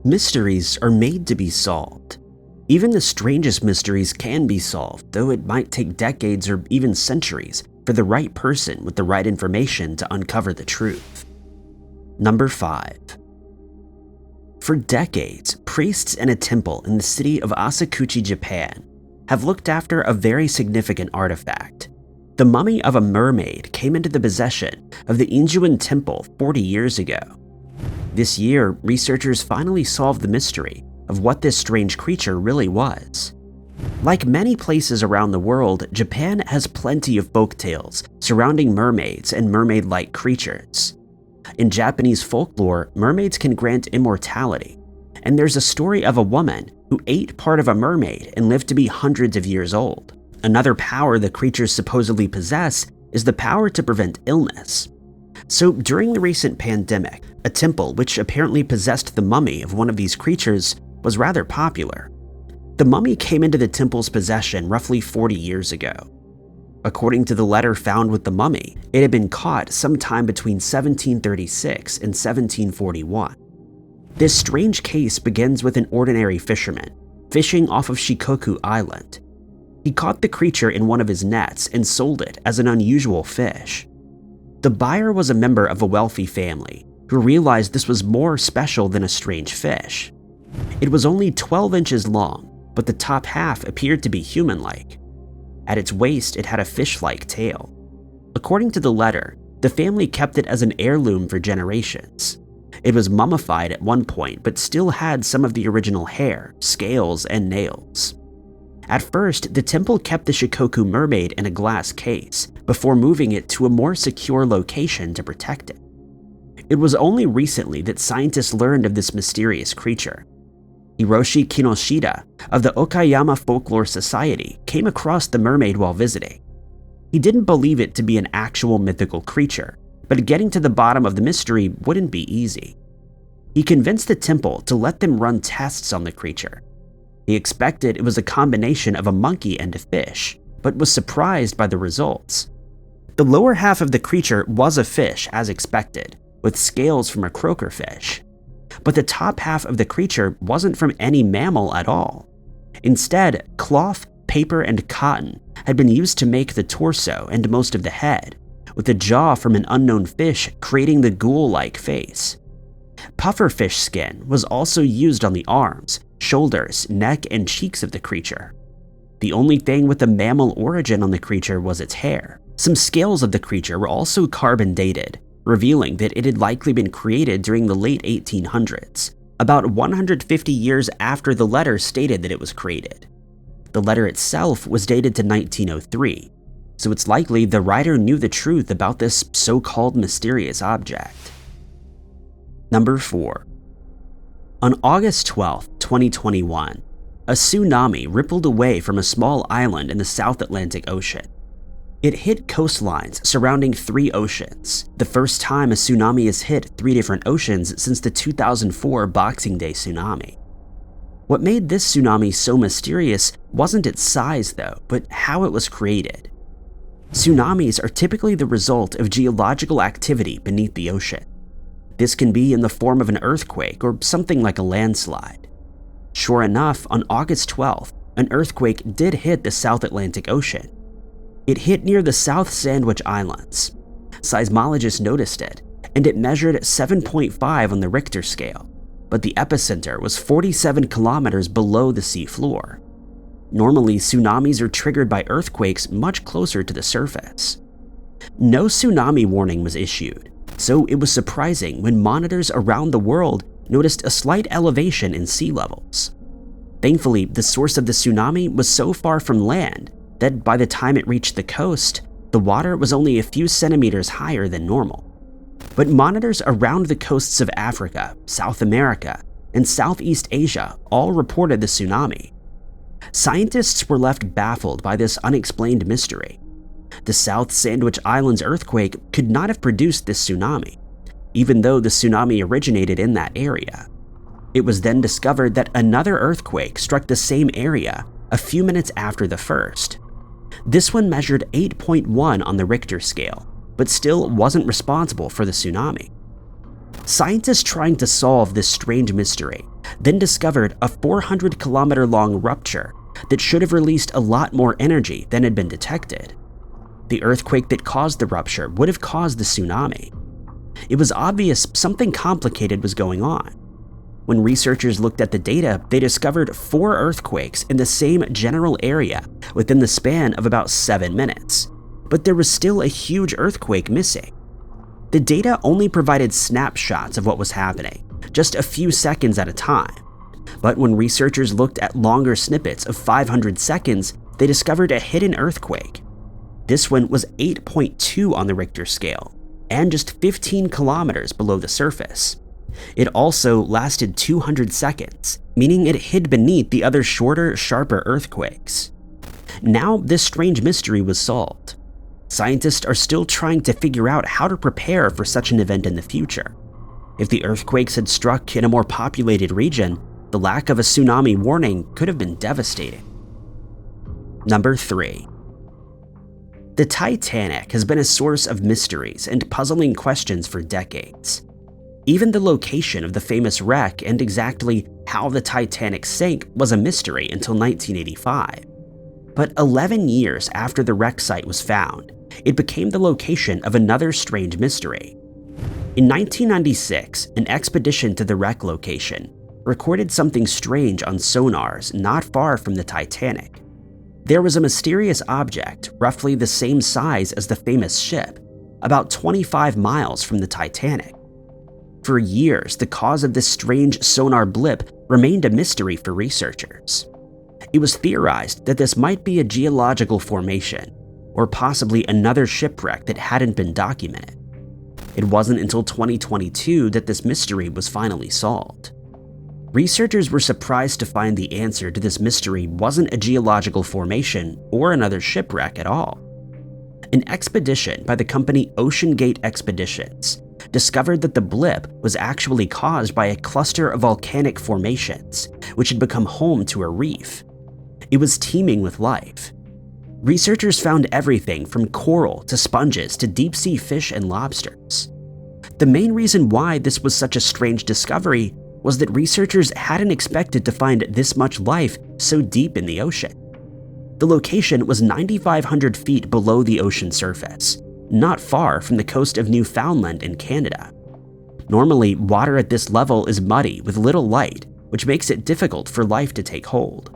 Mysteries are made to be solved. Even the strangest mysteries can be solved, though it might take decades or even centuries for the right person with the right information to uncover the truth. Number 5. For decades, priests in a temple in the city of Asakuchi, Japan, have looked after a very significant artifact. The mummy of a mermaid came into the possession of the Injuin Temple 40 years ago. This year, researchers finally solved the mystery of what this strange creature really was. Like many places around the world, Japan has plenty of folk tales surrounding mermaids and mermaid-like creatures. In Japanese folklore, mermaids can grant immortality, and there's a story of a woman who ate part of a mermaid and lived to be hundreds of years old. Another power the creatures supposedly possess is the power to prevent illness. So during the recent pandemic, a temple which apparently possessed the mummy of one of these creatures was rather popular. The mummy came into the temple's possession roughly 40 years ago. According to the letter found with the mummy, it had been caught sometime between 1736 and 1741. This strange case begins with an ordinary fisherman fishing off of Shikoku Island. He caught the creature in one of his nets and sold it as an unusual fish. The buyer was a member of a wealthy family who realized this was more special than a strange fish. It was only 12 inches long, but the top half appeared to be human-like. At its waist, it had a fish-like tail. According to the letter, the family kept it as an heirloom for generations. It was mummified at one point, but still had some of the original hair, scales, and nails. At first, the temple kept the Shikoku mermaid in a glass case before moving it to a more secure location to protect it. It was only recently that scientists learned of this mysterious creature. Hiroshi Kinoshita of the Okayama Folklore Society came across the mermaid while visiting. He didn't believe it to be an actual mythical creature, but getting to the bottom of the mystery wouldn't be easy. He convinced the temple to let them run tests on the creature. He expected it was a combination of a monkey and a fish, but was surprised by the results. The lower half of the creature was a fish as expected, with scales from a croaker fish. But the top half of the creature wasn't from any mammal at all. Instead, cloth, paper, and cotton had been used to make the torso and most of the head, with the jaw from an unknown fish creating the ghoul-like face. Pufferfish skin was also used on the arms, shoulders, neck, and cheeks of the creature. The only thing with a mammal origin on the creature was its hair. Some scales of the creature were also carbon dated, revealing that it had likely been created during the late 1800s, about 150 years after the letter stated that it was created. The letter itself was dated to 1903, so it's likely the writer knew the truth about this so-called mysterious object. Number 4. On August 12, 2021, a tsunami rippled away from a small island in the South Atlantic Ocean. It hit coastlines surrounding 3 oceans, the first time a tsunami has hit 3 different oceans since the 2004 Boxing Day tsunami. What made this tsunami so mysterious wasn't its size though, but how it was created. Tsunamis are typically the result of geological activity beneath the ocean. This can be in the form of an earthquake or something like a landslide. Sure enough, on August 12th, an earthquake did hit the South Atlantic Ocean. It hit near the South Sandwich Islands. Seismologists noticed it, and it measured 7.5 on the Richter scale, but the epicenter was 47 kilometers below the seafloor. Normally, tsunamis are triggered by earthquakes much closer to the surface. No tsunami warning was issued, so it was surprising when monitors around the world noticed a slight elevation in sea levels. Thankfully, the source of the tsunami was so far from land that by the time it reached the coast, the water was only a few centimeters higher than normal. But monitors around the coasts of Africa, South America, and Southeast Asia all reported the tsunami. Scientists were left baffled by this unexplained mystery. The South Sandwich Islands earthquake could not have produced this tsunami, even though the tsunami originated in that area. It was then discovered that another earthquake struck the same area a few minutes after the first. This one measured 8.1 on the Richter scale, but still wasn't responsible for the tsunami. Scientists trying to solve this strange mystery then discovered a 400-kilometer-long rupture that should have released a lot more energy than had been detected. The earthquake that caused the rupture would have caused the tsunami. It was obvious something complicated was going on. When researchers looked at the data, they discovered 4 earthquakes in the same general area within the span of about 7 minutes, but there was still a huge earthquake missing. The data only provided snapshots of what was happening, just a few seconds at a time. But when researchers looked at longer snippets of 500 seconds, they discovered a hidden earthquake. This one was 8.2 on the Richter scale, and just 15 kilometers below the surface. It also lasted 200 seconds, meaning it hid beneath the other shorter, sharper earthquakes. Now, this strange mystery was solved. Scientists are still trying to figure out how to prepare for such an event in the future. If the earthquakes had struck in a more populated region, the lack of a tsunami warning could have been devastating. Number 3. The Titanic has been a source of mysteries and puzzling questions for decades. Even the location of the famous wreck and exactly how the Titanic sank was a mystery until 1985. But 11 years after the wreck site was found, it became the location of another strange mystery. In 1996, an expedition to the wreck location recorded something strange on sonars not far from the Titanic. There was a mysterious object roughly the same size as the famous ship, about 25 miles from the Titanic. For years, the cause of this strange sonar blip remained a mystery for researchers. It was theorized that this might be a geological formation, or possibly another shipwreck that hadn't been documented. It wasn't until 2022 that this mystery was finally solved. Researchers were surprised to find the answer to this mystery wasn't a geological formation or another shipwreck at all. An expedition by the company OceanGate Expeditions discovered that the blip was actually caused by a cluster of volcanic formations, which had become home to a reef. It was teeming with life. Researchers found everything from coral to sponges to deep-sea fish and lobsters. The main reason why this was such a strange discovery was that researchers hadn't expected to find this much life so deep in the ocean. The location was 9,500 feet below the ocean surface, not far from the coast of Newfoundland in Canada. Normally, water at this level is muddy with little light, which makes it difficult for life to take hold.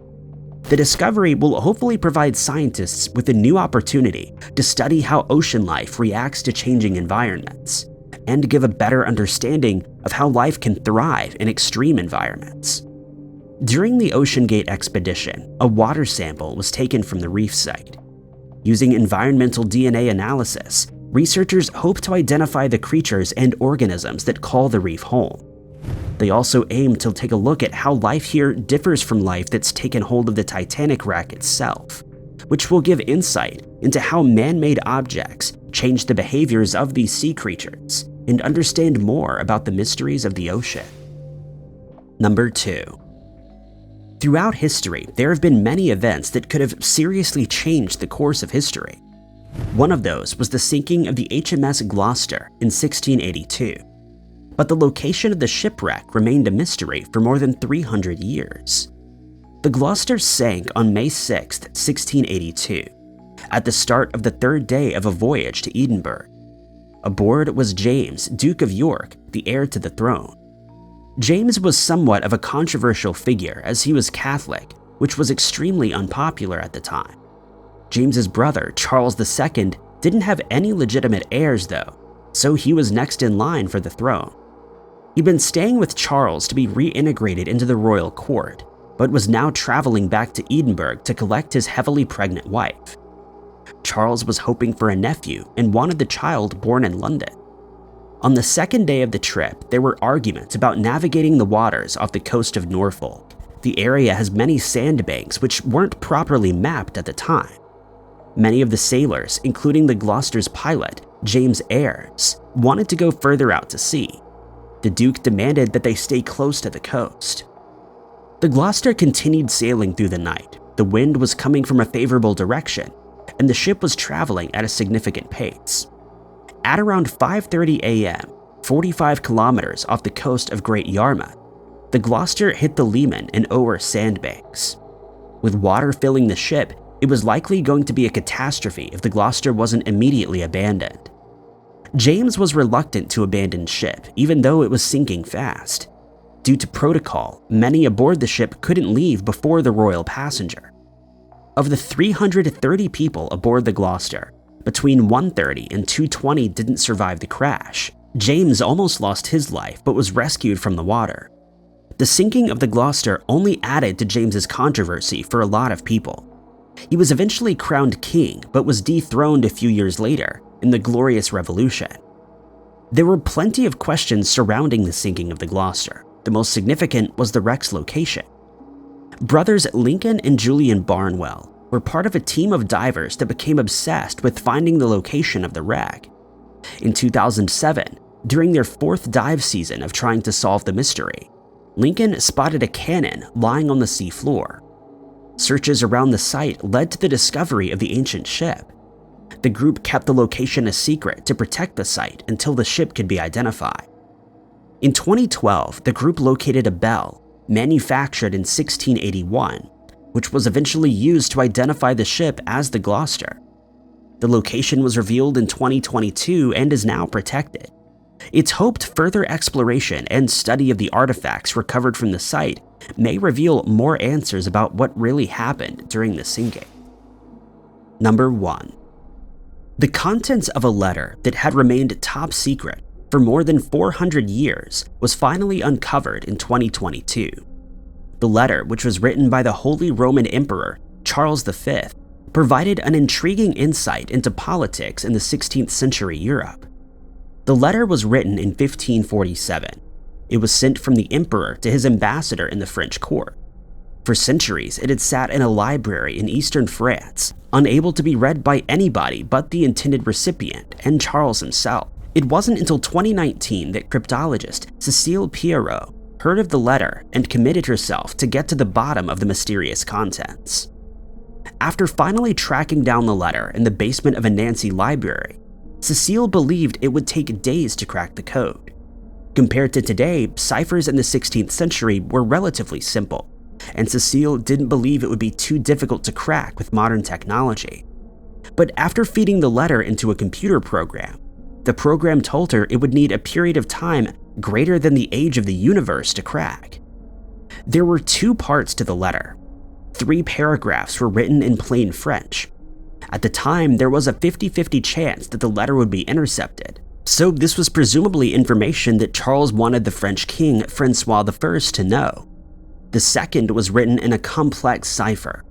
The discovery will hopefully provide scientists with a new opportunity to study how ocean life reacts to changing environments, and give a better understanding of how life can thrive in extreme environments. During the OceanGate expedition, a water sample was taken from the reef site. Using environmental DNA analysis, researchers hope to identify the creatures and organisms that call the reef home. They also aim to take a look at how life here differs from life that's taken hold of the Titanic wreck itself, which will give insight into how man-made objects change the behaviors of these sea creatures and understand more about the mysteries of the ocean. Number 2. Throughout history, there have been many events that could have seriously changed the course of history. One of those was the sinking of the HMS Gloucester in 1682. But the location of the shipwreck remained a mystery for more than 300 years. The Gloucester sank on May 6, 1682, at the start of the 3rd day of a voyage to Edinburgh. Aboard was James, Duke of York, the heir to the throne. James was somewhat of a controversial figure as he was Catholic, which was extremely unpopular at the time. James's brother, Charles II, didn't have any legitimate heirs though, so he was next in line for the throne. He'd been staying with Charles to be reintegrated into the royal court, but was now traveling back to Edinburgh to collect his heavily pregnant wife. Charles was hoping for a nephew and wanted the child born in London. On the 2nd day of the trip, there were arguments about navigating the waters off the coast of Norfolk. The area has many sandbanks which weren't properly mapped at the time. Many of the sailors, including the Gloucester's pilot, James Ayres, wanted to go further out to sea. The Duke demanded that they stay close to the coast. The Gloucester continued sailing through the night. The wind was coming from a favorable direction, and the ship was traveling at a significant pace. At around 5:30 a.m., 45 kilometers off the coast of Great Yarmouth, the Gloucester hit the Lehman and Ower sandbanks. With water filling the ship, it was likely going to be a catastrophe if the Gloucester wasn't immediately abandoned. James was reluctant to abandon ship, even though it was sinking fast. Due to protocol, many aboard the ship couldn't leave before the royal passenger. Of the 330 people aboard the Gloucester, between 130 and 220 didn't survive the crash. James almost lost his life but was rescued from the water. The sinking of the Gloucester only added to James's controversy for a lot of people. He was eventually crowned king but was dethroned a few years later in the Glorious Revolution. There were plenty of questions surrounding the sinking of the Gloucester. The most significant was the wreck's location. Brothers Lincoln and Julian Barnwell were part of a team of divers that became obsessed with finding the location of the wreck. In 2007, during their 4th dive season of trying to solve the mystery, Lincoln spotted a cannon lying on the sea floor. Searches around the site led to the discovery of the ancient ship. The group kept the location a secret to protect the site until the ship could be identified. In 2012, the group located a bell, manufactured in 1681, which was eventually used to identify the ship as the Gloucester. The location was revealed in 2022 and is now protected. It's hoped further exploration and study of the artifacts recovered from the site may reveal more answers about what really happened during the sinking. Number 1. The contents of a letter that had remained top secret for more than 400 years was finally uncovered in 2022. The letter, which was written by the Holy Roman Emperor Charles V, provided an intriguing insight into politics in the 16th century Europe. The letter was written in 1547. It was sent from the emperor to his ambassador in the French court. For centuries, it had sat in a library in eastern France, unable to be read by anybody but the intended recipient and Charles himself. It wasn't until 2019 that cryptologist Cécile Pierrot heard of the letter and committed herself to get to the bottom of the mysterious contents. After finally tracking down the letter in the basement of a Nancy library, Cécile believed it would take days to crack the code. Compared to today, ciphers in the 16th century were relatively simple, and Cécile didn't believe it would be too difficult to crack with modern technology. But after feeding the letter into a computer program, the program told her it would need a period of time greater than the age of the universe to crack. There were 2 parts to the letter. 3 paragraphs were written in plain French. At the time, there was a 50-50 chance that the letter would be intercepted, so this was presumably information that Charles wanted the French king Francois I to know. The second was written in a complex cipher.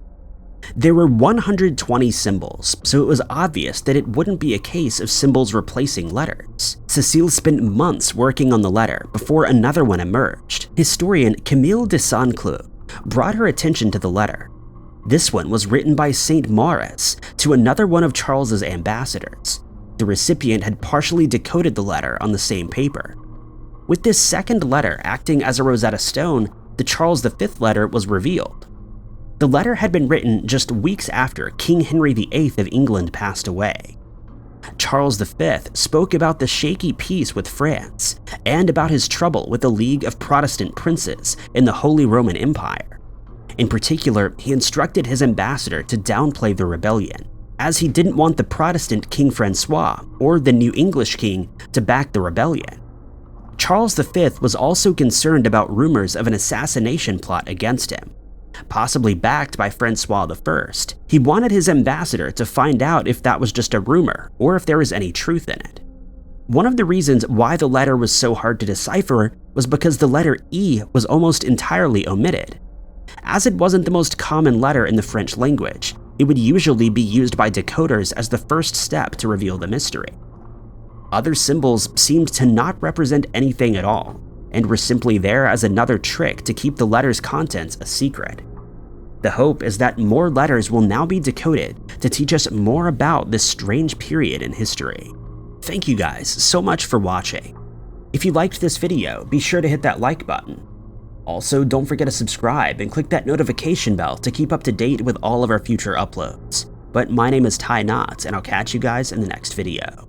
There were 120 symbols, so it was obvious that it wouldn't be a case of symbols replacing letters. Cécile spent months working on the letter before another one emerged. Historian Camille de Saint-Cloud brought her attention to the letter. This one was written by Saint Maurice to another one of Charles's ambassadors. The recipient had partially decoded the letter on the same paper. With this second letter acting as a Rosetta Stone, the Charles V letter was revealed. The letter had been written just weeks after King Henry VIII of England passed away. Charles V spoke about the shaky peace with France and about his trouble with the League of Protestant Princes in the Holy Roman Empire. In particular, he instructed his ambassador to downplay the rebellion, as he didn't want the Protestant King Francois or the new English king to back the rebellion. Charles V was also concerned about rumors of an assassination plot against him, possibly backed by Francois I. He wanted his ambassador to find out if that was just a rumor or if there was any truth in it. One of the reasons why the letter was so hard to decipher was because the letter E was almost entirely omitted. As it wasn't the most common letter in the French language, it would usually be used by decoders as the first step to reveal the mystery. Other symbols seemed to not represent anything at all, and were simply there as another trick to keep the letter's contents a secret. The hope is that more letters will now be decoded to teach us more about this strange period in history. Thank you guys so much for watching. If you liked this video, be sure to hit that like button. Also, don't forget to subscribe and click that notification bell to keep up to date with all of our future uploads. But my name is Ty Knott, and I'll catch you guys in the next video.